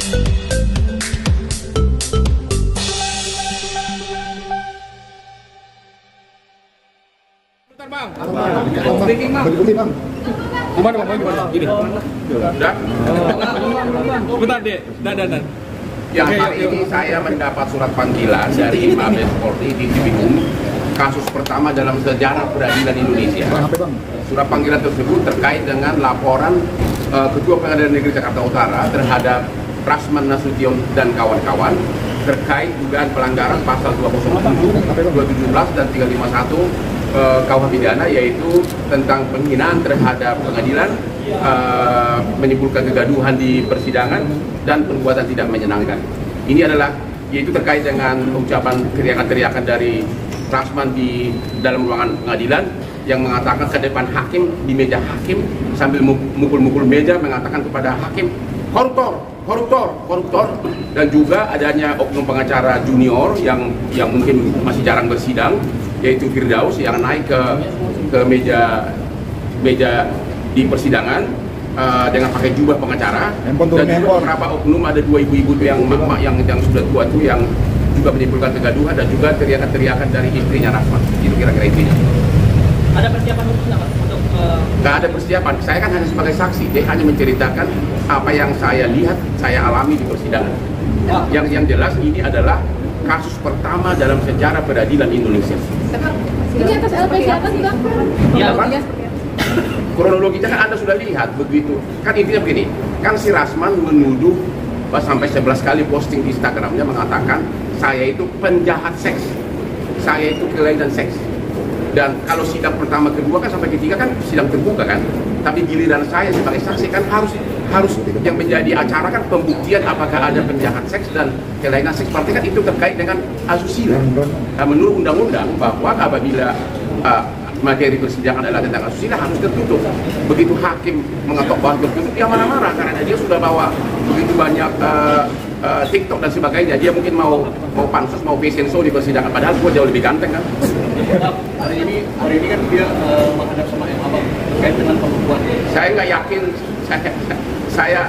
Bang. Bang. Gimana bang? Gini. Udah? Bentar deh. Dan. Ya, hari ini saya mendapat surat panggilan dari Mabes Polri di Cibinong, kasus pertama dalam sejarah peradilan Indonesia. Surat panggilan tersebut terkait dengan laporan Ketua Pengadilan Negeri Jakarta Utara terhadap Rasman Nasution dan kawan-kawan terkait dugaan pelanggaran pasal 207, 217 dan 351 KUH pidana, yaitu tentang penghinaan terhadap pengadilan, menimbulkan kegaduhan di persidangan dan perbuatan tidak menyenangkan. Ini adalah yaitu terkait dengan ucapan teriakan-teriakan dari Rasman di dalam ruangan pengadilan yang mengatakan ke depan hakim, di meja hakim, sambil mukul-mukul meja mengatakan kepada hakim, koruptor, dan juga adanya oknum pengacara junior yang mungkin masih jarang bersidang, yaitu Firdaus, yang naik ke meja di persidangan dengan pakai jubah pengacara, dan juga beberapa oknum, ada dua ibu-ibu yang sudah tua itu yang juga menimbulkan kegaduhan, dan juga teriakan-teriakan dari istrinya Rasman. Itu kira-kira intinya. Ada persiapan khusus nggak, Pak, untuk nggak ada persiapan, saya kan hanya sebagai saksi, dia hanya menceritakan apa yang saya lihat, saya alami di persidangan. Yang jelas ini adalah kasus pertama dalam sejarah peradilan Indonesia. Ini atas LPG atas Bang? Ya, Pak? Kronologinya kan Anda sudah lihat begitu. Kan intinya begini, kan si Rasman menuduh sampai 11 kali posting di Instagramnya mengatakan saya itu penjahat seks, saya itu kelainan seks. Dan kalau sidang pertama, kedua kan sampai ketiga kan sidang terbuka kan. Tapi giliran saya sebagai saksi kan harus yang menjadi acara kan pembuktian apakah ada penjahat seks dan kelainan seks. Berarti kan itu terkait dengan asusila. Nah, menurut undang-undang bahwa apabila materi persidangan adalah tentang asusila harus tertutup. Begitu hakim mengetok bahwa tertutup, dia marah-marah karena dia sudah bawa begitu banyak TikTok dan sebagainya. Dia mungkin mau pansus, mau fashion show di persidangan, padahal gua jauh lebih ganteng kan. hari ini kan dia menghadap sama abang terkait dengan pembukuan. Saya nggak yakin, saya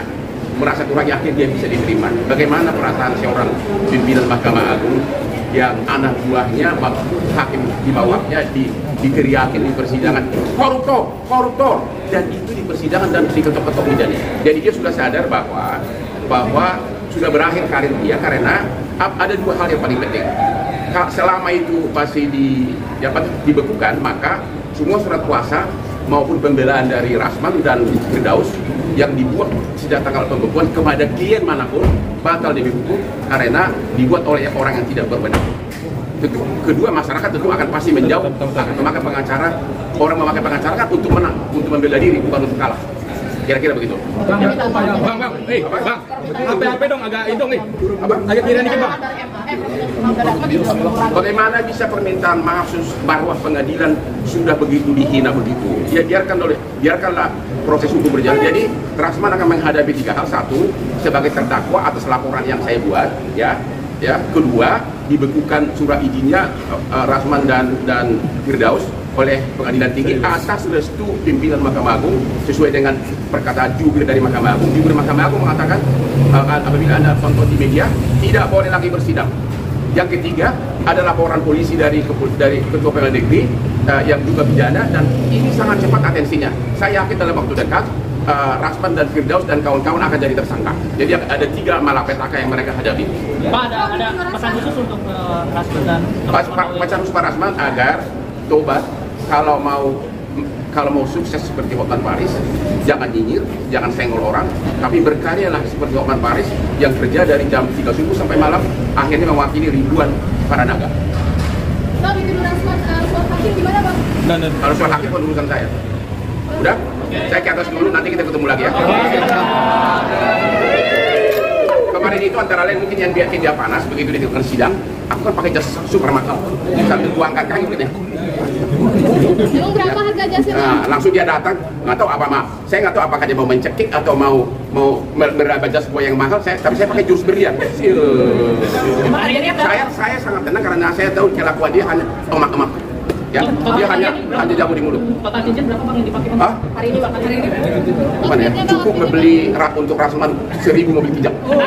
merasa kurang yakin dia bisa diterima. Bagaimana perasaan seorang pimpinan Mahkamah Agung yang anak buahnya hakim di bawahnya diteriakin di persidangan, koruptor, dan itu di persidangan dan diketok-ketok mejanya. Jadi dia sudah sadar bahwa sudah berakhir karir dia, karena ada dua hal yang paling penting. Selama itu masih dibekukan, maka semua surat kuasa maupun pembelaan dari Rasman dan Firdaus yang dibuat sejak tanggal pembekuan kepada klien manapun batal demi hukum karena dibuat oleh orang yang tidak berwenang. Kedua, masyarakat tentu akan pasti menjauh, akan memakai pengacara. Orang memakai pengacara kan untuk menang, untuk membela diri, bukan untuk kalah. Kira-kira begitu. Bang, HP dong, agak hidung nih. Agak kira dikit bang. Bagaimana bisa permintaan maaf bahwa pengadilan sudah begitu dihina begitu? Ya biarkanlah proses hukum berjalan. Jadi Rasman akan menghadapi 3 hal. 1, sebagai terdakwa atas laporan yang saya buat, ya. Kedua, dibekukan surat izinnya Rasman dan Firdaus oleh Pengadilan Tinggi atas restu pimpinan Mahkamah Agung sesuai dengan perkataan jubir dari Mahkamah Agung. Jubir Mahkamah Agung mengatakan apabila Anda tonton di media tidak boleh lagi bersidang. Yang ketiga, ada laporan polisi dari Ketua Pengadilan Negeri yang juga pidana, dan ini sangat cepat atensinya. Saya yakin dalam waktu dekat Rasman dan Firdaus dan kawan-kawan akan jadi tersangka. Jadi ada 3 malapetaka yang mereka hadapi. Pak, ada pesan khusus untuk Rasman dan pesan khusus Pak Rasman agar tobat. Kalau mau sukses seperti Hotman Paris, jangan nyinyir, jangan senggol orang, tapi berkaryalah seperti Hotman Paris yang kerja dari jam 3 subuh sampai malam, akhirnya mewakili ribuan para naga. Bang, itu Rasman, soal hakim gimana Bang? Kalau soal hakim urusan saya. Udah? Saya ke atas dulu, nanti kita ketemu lagi ya. Kemarin itu antara lain mungkin yang bikin dia panas, begitu ditentukan sidang, aku kan pakai jas super mahal, sambil gua angkat kaki gitu ya. Emang berapa harga jasnya? Nah, langsung dia datang, nggak tahu apa saya nggak tahu apakah dia mau mencekik atau mau berapa jas gua yang mahal, tapi saya pakai jurus berlian. Saya sangat tenang karena saya tahu kelakuan dia hanya emak-emak. Ya, dia hanya jamu di mulut. Total cincin berapa bang yang dipakai bang? Hah? Hari ini bang, hari ini. Gimana ya? Cukup membeli untuk Rasman 1000 mobil kijang. Oh.